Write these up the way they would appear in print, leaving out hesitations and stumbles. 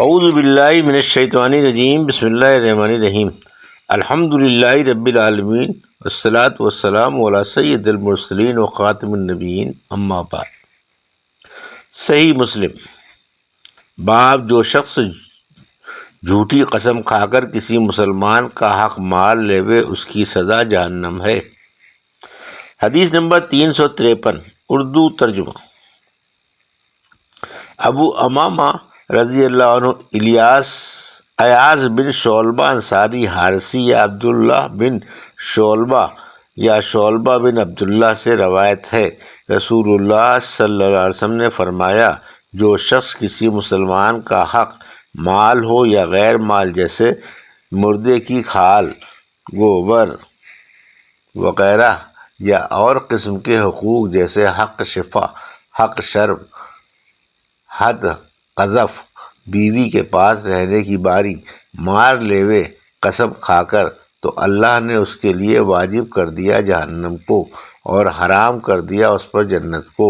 اعوذ باللہ من الشیطان الرجیم، بسم اللہ الرحمن الرحیم۔ الحمد للہ رب العالمین، والصلاة والسلام علی سید المرسلین و خاتم النبیین، اما بعد۔ صحیح مسلم۔ باب جو شخص جھوٹی قسم کھا کر کسی مسلمان کا حق مال لیوے اس کی سزا جہنم ہے۔ حدیث نمبر 353، اردو ترجمہ۔ ابو امامہ رضی اللہ عنہ ایاز بن شعبہ انصاری حارثی یا عبداللہ بن شعبہ یا شعبہ بن عبداللہ سے روایت ہے، رسول اللہ صلی اللہ علیہ وسلم نے فرمایا، جو شخص کسی مسلمان کا حق مال ہو یا غیر مال جیسے مردے کی کھال، گوبر وغیرہ یا اور قسم کے حقوق جیسے حق شفا، حق شرم، حد قذف، بیوی کے پاس رہنے کی باری، مار لیوے قسم کھا کر، تو اللہ نے اس کے لیے واجب کر دیا جہنم کو اور حرام کر دیا اس پر جنت کو۔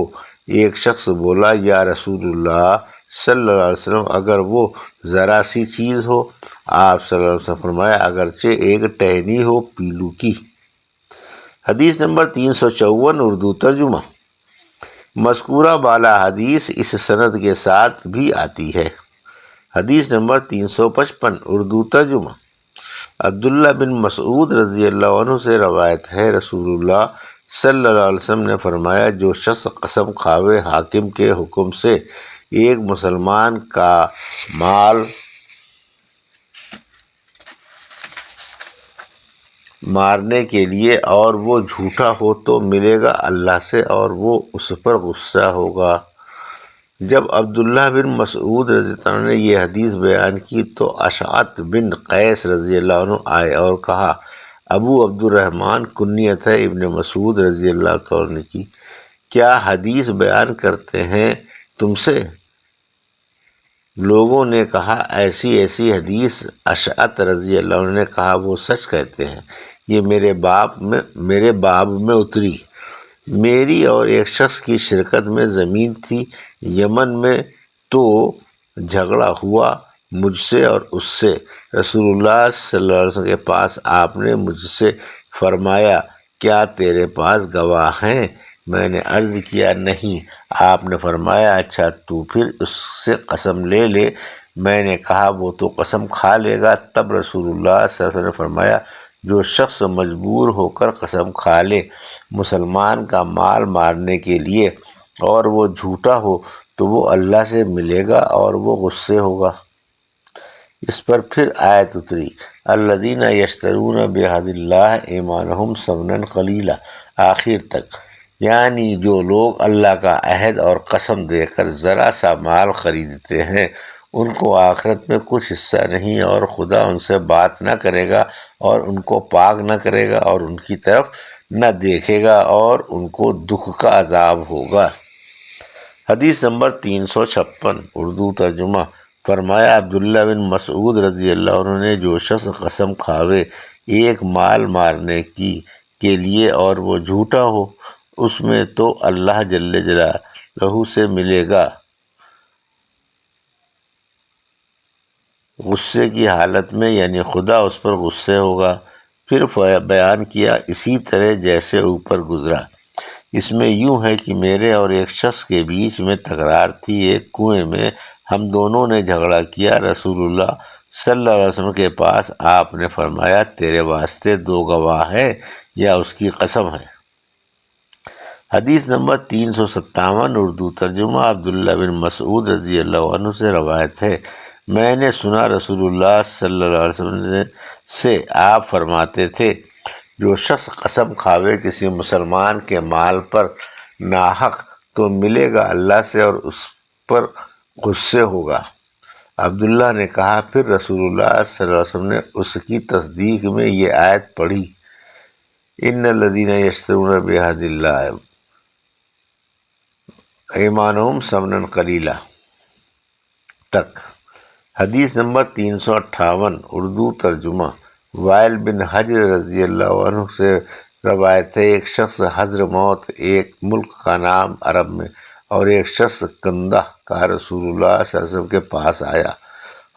ایک شخص بولا، یا رسول اللہ صلی اللہ علیہ وسلم، اگر وہ ذرا سی چیز ہو؟ آپ صلی اللہ علیہ وسلم فرمایا، اگرچہ ایک ٹہنی ہو پیلو کی۔ حدیث نمبر 354، اردو ترجمہ۔ مذکورہ بالا حدیث اس سند کے ساتھ بھی آتی ہے۔ حدیث نمبر 355، اردو ترجمہ۔ عبداللہ بن مسعود رضی اللہ عنہ سے روایت ہے، رسول اللہ صلی اللہ علیہ وسلم نے فرمایا، جو شخص قسم کھاوے حاکم کے حکم سے ایک مسلمان کا مال مارنے کے لیے اور وہ جھوٹا ہو تو ملے گا اللہ سے اور وہ اس پر غصہ ہوگا۔ جب عبداللہ بن مسعود رضی اللہ عنہ نے یہ حدیث بیان کی تو اشعث بن قیس رضی اللہ عنہ آئے اور کہا، ابو عبد الرحمن کنیت ہے ابن مسعود رضی اللہ عنہ کی، کیا حدیث بیان کرتے ہیں تم سے؟ لوگوں نے کہا، ایسی ایسی حدیث۔ اشعث رضی اللہ عنہ نے کہا، وہ سچ کہتے ہیں، یہ میرے باب میں اتری۔ میری اور ایک شخص کی شرکت میں زمین تھی یمن میں، تو جھگڑا ہوا مجھ سے اور اس سے۔ رسول اللہ صلی اللہ علیہ وسلم کے پاس آپ نے مجھ سے فرمایا، کیا تیرے پاس گواہ ہیں؟ میں نے عرض کیا، نہیں۔ آپ نے فرمایا، اچھا تو پھر اس سے قسم لے لے۔ میں نے کہا، وہ تو قسم کھا لے گا۔ تب رسول اللہ صلی اللہ علیہ وسلم نے فرمایا، جو شخص مجبور ہو کر قسم کھا لے مسلمان کا مال مارنے کے لیے اور وہ جھوٹا ہو تو وہ اللہ سے ملے گا اور وہ غصے ہوگا۔ اس پر پھر آیت اتری، الذین یشترون بعہد اللہ ایمانہم ثمنا قلیلا، آخر تک، یعنی جو لوگ اللہ کا عہد اور قسم دے کر ذرا سا مال خریدتے ہیں، ان کو آخرت میں کچھ حصہ نہیں اور خدا ان سے بات نہ کرے گا اور ان کو پاک نہ کرے گا اور ان کی طرف نہ دیکھے گا اور ان کو دکھ کا عذاب ہوگا۔ حدیث نمبر 356، اردو ترجمہ۔ فرمایا، عبداللہ بن مسعود رضی اللہ عنہ نے، جو شخص قسم کھاوے ایک مال مارنے کے لیے اور وہ جھوٹا ہو، اس میں تو اللہ جل جلالہ سے ملے گا، غصے کی حالت میں، یعنی خدا اس پر غصے ہوگا۔ پھر بیان کیا اسی طرح جیسے اوپر گزرا۔ اس میں یوں ہے کہ میرے اور ایک شخص کے بیچ میں تکرار تھی ایک کنویں میں، ہم دونوں نے جھگڑا کیا۔ رسول اللہ صلی اللہ علیہ وسلم کے پاس آپ نے فرمایا، تیرے واسطے 2 گواہ ہیں یا اس کی قسم ہے۔ حدیث نمبر 357، اردو ترجمہ۔ عبداللہ بن مسعود رضی اللہ عنہ سے روایت ہے، میں نے سنا رسول اللہ صلی اللہ علیہ وسلم سے، آپ فرماتے تھے، جو شخص قسم کھاوے کسی مسلمان کے مال پر ناحق تو ملے گا اللہ سے اور اس پر غصے ہوگا۔ عبداللہ نے کہا، پھر رسول اللہ صلی اللہ علیہ وسلم نے اس کی تصدیق میں یہ آیت پڑھی، ان الذین یشترون بعہد اللہ ایمانہم ثمنا قلیلا تک۔ حدیث نمبر 358، اردو ترجمہ۔ وائل بن حجر رضی اللہ عنہ سے روایت ہے، ایک شخص حضرموت ایک ملک کا نام عرب میں اور ایک شخص کندہ کا رسول اللہ صلی اللہ علیہ وسلم کے پاس آیا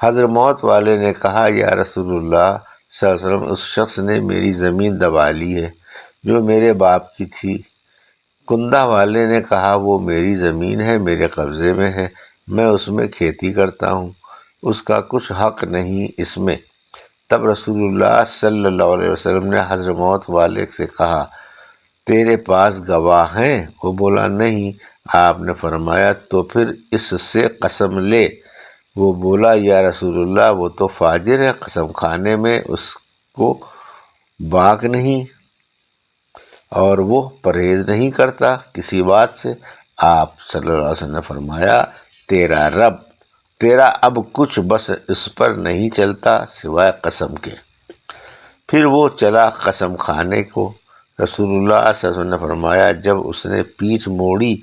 حضرت موت والے نے کہا یا رسول اللہ صلی اللہ علیہ وسلم، اس شخص نے میری زمین دبا لی ہے جو میرے باپ کی تھی۔ کندہ والے نے کہا وہ میری زمین ہے، میرے قبضے میں ہے، میں اس میں کھیتی کرتا ہوں، اس کا کچھ حق نہیں اس میں۔ تب رسول اللہ صلی اللہ علیہ وسلم نے حضرت موت والے سے کہا تیرے پاس گواہ ہیں؟ وہ بولا نہیں۔ آپ نے فرمایا تو پھر اس سے قسم لے۔ وہ بولا یا رسول اللہ وہ تو فاجر ہے، قسم کھانے میں اس کو باک نہیں اور وہ پرہیز نہیں کرتا کسی بات سے۔ آپ صلی اللہ علیہ وسلم نے فرمایا تیرا اب کچھ بس اس پر نہیں چلتا سوائے قسم کے۔ پھر وہ چلا قسم کھانے کو۔ رسول اللہ صلی اللہ علیہ وسلم نے فرمایا جب اس نے پیٹھ موڑی،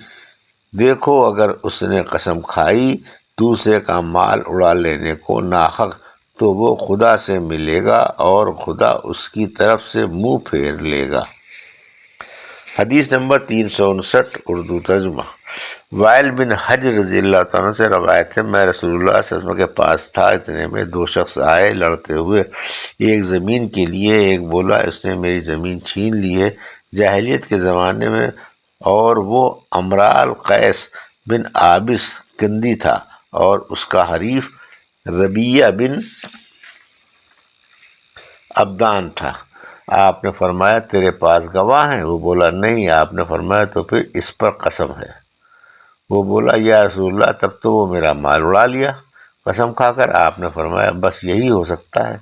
دیکھو اگر اس نے قسم کھائی دوسرے کا مال اڑا لینے کو ناحق تو وہ خدا سے ملے گا اور خدا اس کی طرف سے منہ پھیر لے گا۔ حدیث نمبر 359 اردو ترجمہ۔ وائل بن حجر رضی اللہ تعالیٰ سے روایت ہے، میں رسول اللہ صلی اللہ علیہ وسلم کے پاس تھا، اتنے میں دو شخص آئے لڑتے ہوئے ایک زمین کے لیے۔ ایک بولا اس نے میری زمین چھین لی ہے جاہلیت کے زمانے میں، اور وہ امرال قیس بن عابس کندی تھا اور اس کا حریف ربیہ بن عبدان تھا۔ آپ نے فرمایا تیرے پاس گواہ ہیں؟ وہ بولا نہیں۔ آپ نے فرمایا تو پھر اس پر قسم ہے۔ وہ بولا یا رسول اللہ تب تو وہ میرا مال اڑا لیا قسم کھا کر۔ آپ نے فرمایا بس یہی ہو سکتا ہے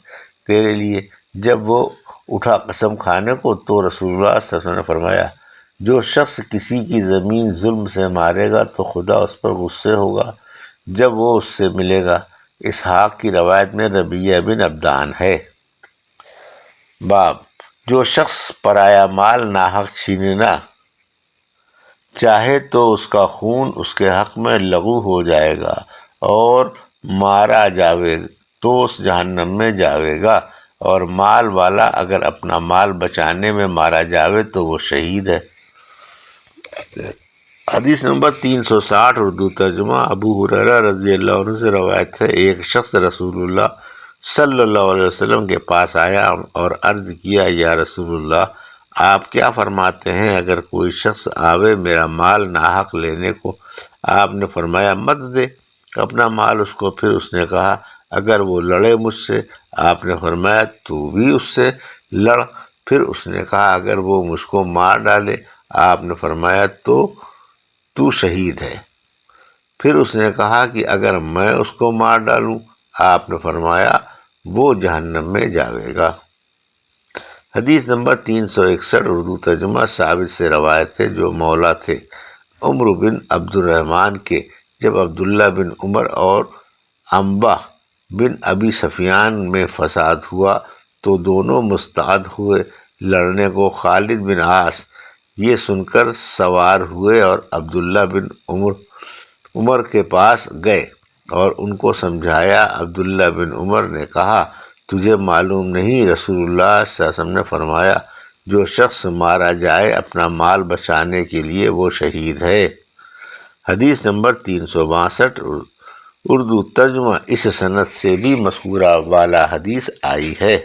تیرے لیے۔ جب وہ اٹھا قسم کھانے کو تو رسول اللہ صلی اللہ علیہ وسلم نے فرمایا جو شخص کسی کی زمین ظلم سے مارے گا تو خدا اس پر غصے ہوگا جب وہ اس سے ملے گا۔ اسحاق کی روایت میں ربیہ بن عبدان ہے۔ باب جو شخص پرایا مال ناحق چھیننا چاہے تو اس کا خون اس کے حق میں لغو ہو جائے گا، اور مارا جاوے تو اس جہنم میں جاوے گا، اور مال والا اگر اپنا مال بچانے میں مارا جاوے تو وہ شہید ہے۔ حدیث نمبر 360 اردو ترجمہ۔ ابو ہریرہ رضی اللہ عنہ سے روایت ہے، ایک شخص رسول اللہ صلی اللہ علیہ وسلم کے پاس آیا اور عرض کیا یا رسول اللہ آپ کیا فرماتے ہیں اگر کوئی شخص آوے میرا مال ناحق لینے کو؟ آپ نے فرمایا مت دے اپنا مال اس کو۔ پھر اس نے کہا اگر وہ لڑے مجھ سے؟ آپ نے فرمایا تو بھی اس سے لڑ۔ پھر اس نے کہا اگر وہ مجھ کو مار ڈالے؟ آپ نے فرمایا تو شہید ہے۔ پھر اس نے کہا کہ اگر میں اس کو مار ڈالوں؟ آپ نے فرمایا وہ جہنم میں جاوے گا۔ حدیث نمبر 361 اردو ترجمہ۔ ثابت سے روایت ہے جو مولا تھے عمر بن عبد الرحمن کے، جب عبداللہ بن عمر اور عنبہ بن ابی سفیان میں فساد ہوا تو دونوں مستعد ہوئے لڑنے کو۔ خالد بن عاص یہ سن کر سوار ہوئے اور عبداللہ بن عمر کے پاس گئے اور ان کو سمجھایا۔ عبداللہ بن عمر نے کہا تجھے معلوم نہیں رسول اللہ صلی اللہ علیہ وسلم نے فرمایا جو شخص مارا جائے اپنا مال بچانے کے لیے وہ شہید ہے۔ حدیث نمبر 362 اردو ترجمہ۔ اس سند سے بھی مذکورہ والا حدیث آئی ہے۔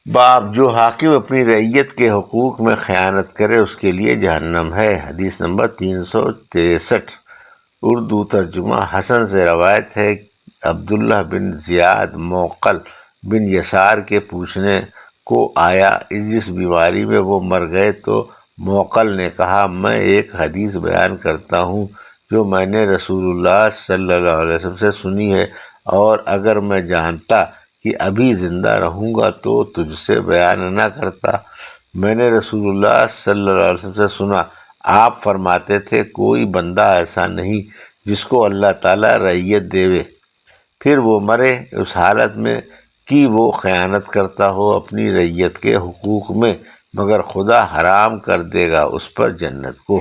باب جو حاکم اپنی رعیت کے حقوق میں خیانت کرے اس کے لیے جہنم ہے۔ حدیث نمبر 363 اردو ترجمہ۔ حسن سے روایت ہے عبداللہ بن زیاد موقل بن یسار کے پوچھنے کو آیا جس بیماری میں وہ مر گئے تو موقل نے کہا میں ایک حدیث بیان کرتا ہوں جو میں نے رسول اللہ صلی اللہ علیہ وسلم سے سنی ہے، اور اگر میں جانتا کہ ابھی زندہ رہوں گا تو تجھ سے بیان نہ کرتا۔ میں نے رسول اللہ صلی اللہ علیہ وسلم سے سنا، آپ فرماتے تھے کوئی بندہ ایسا نہیں جس کو اللہ تعالیٰ رعیت دے پھر وہ مرے اس حالت میں کہ وہ خیانت کرتا ہو اپنی رعیت کے حقوق میں، مگر خدا حرام کر دے گا اس پر جنت کو۔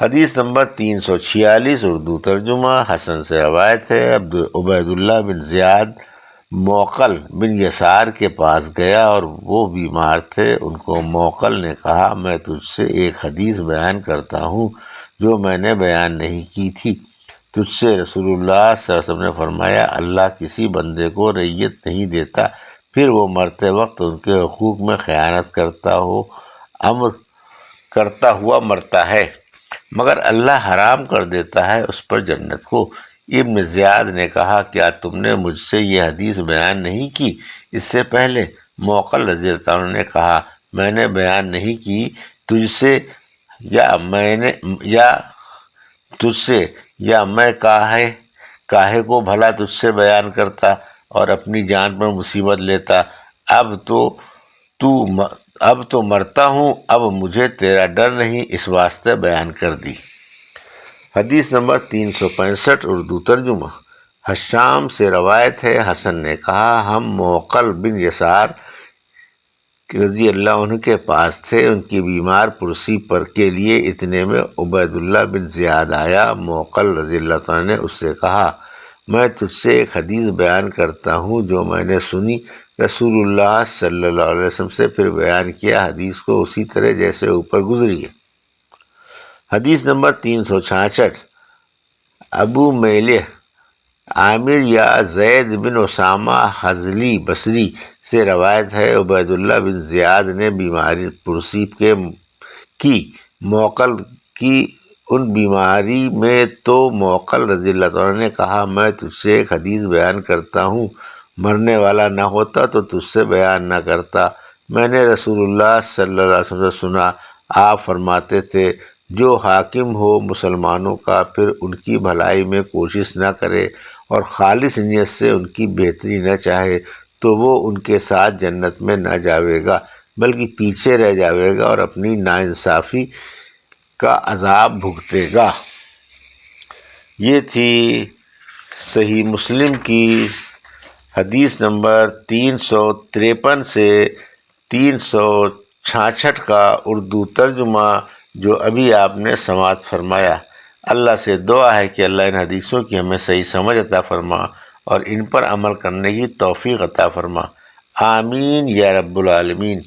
حدیث نمبر 346 اردو ترجمہ۔ حسن سے روایت ہے عبید اللہ بن زیاد موقل بن یسار کے پاس گیا اور وہ بیمار تھے۔ ان کو موقل نے کہا میں تجھ سے ایک حدیث بیان کرتا ہوں جو میں نے بیان نہیں کی تھی تجھ سے۔ رسول اللہ صلی اللہ علیہ وسلم نے فرمایا، اللہ کسی بندے کو رعیت نہیں دیتا پھر وہ مرتے وقت ان کے حقوق میں خیانت کرتا ہوا مرتا ہے، مگر اللہ حرام کر دیتا ہے اس پر جنت کو۔ ابن زیاد نے کہا، کیا تم نے مجھ سے یہ حدیث بیان نہیں کی اس سے پہلے؟ موقل رضی اللہ عنہ نے کہا، میں نے بیان نہیں کی تجھ سے یا میں کاہے کو بھلا تجھ سے بیان کرتا اور اپنی جان پر مصیبت لیتا۔ اب تو مرتا ہوں، اب مجھے تیرا ڈر نہیں، اس واسطے بیان کر دی۔ حدیث نمبر 365 اردو ترجمہ۔ حشام سے روایت ہے، حسن نے کہا، ہم موقل بن یسار رضی اللہ عنہ کے پاس تھے، ان کی بیمار پرسی پر کے لیے اتنے میں عبید اللہ بن زیاد آیا۔ موقل رضی اللہ عنہ نے اس سے کہا، میں تجھ سے ایک حدیث بیان کرتا ہوں جو میں نے سنی رسول اللہ صلی اللہ علیہ وسلم سے، پھر بیان کیا حدیث کو اسی طرح جیسے اوپر گزری ہے۔ حدیث نمبر 366 ابو میلہ عامر یا زید بن اسامہ حضلی بصری سے روایت ہے، عبید اللہ بن زیاد نے بیماری پرسی کی موقل کی ان بیماری میں، تو موقل رضی اللہ عنہ نے کہا، میں تجھ سے ایک حدیث بیان کرتا ہوں، مرنے والا نہ ہوتا تو تجھ سے بیان نہ کرتا۔ میں نے رسول اللہ صلی اللہ علیہ وسلم سے سنا، آپ فرماتے تھے، جو حاکم ہو مسلمانوں کا پھر ان کی بھلائی میں کوشش نہ کرے اور خالص نیت سے ان کی بہتری نہ چاہے تو وہ ان کے ساتھ جنت میں نہ جاوے گا بلکہ پیچھے رہ جاوے گا اور اپنی ناانصافی کا عذاب بھگتے گا۔ یہ تھی صحیح مسلم کی حدیث نمبر 353 سے 366 کا اردو ترجمہ جو ابھی آپ نے سماعت فرمایا۔ اللہ سے دعا ہے کہ اللہ ان حدیثوں کی ہمیں صحیح سمجھ عطا فرما اور ان پر عمل کرنے کی توفیق عطا فرما۔ آمین یا رب العالمین۔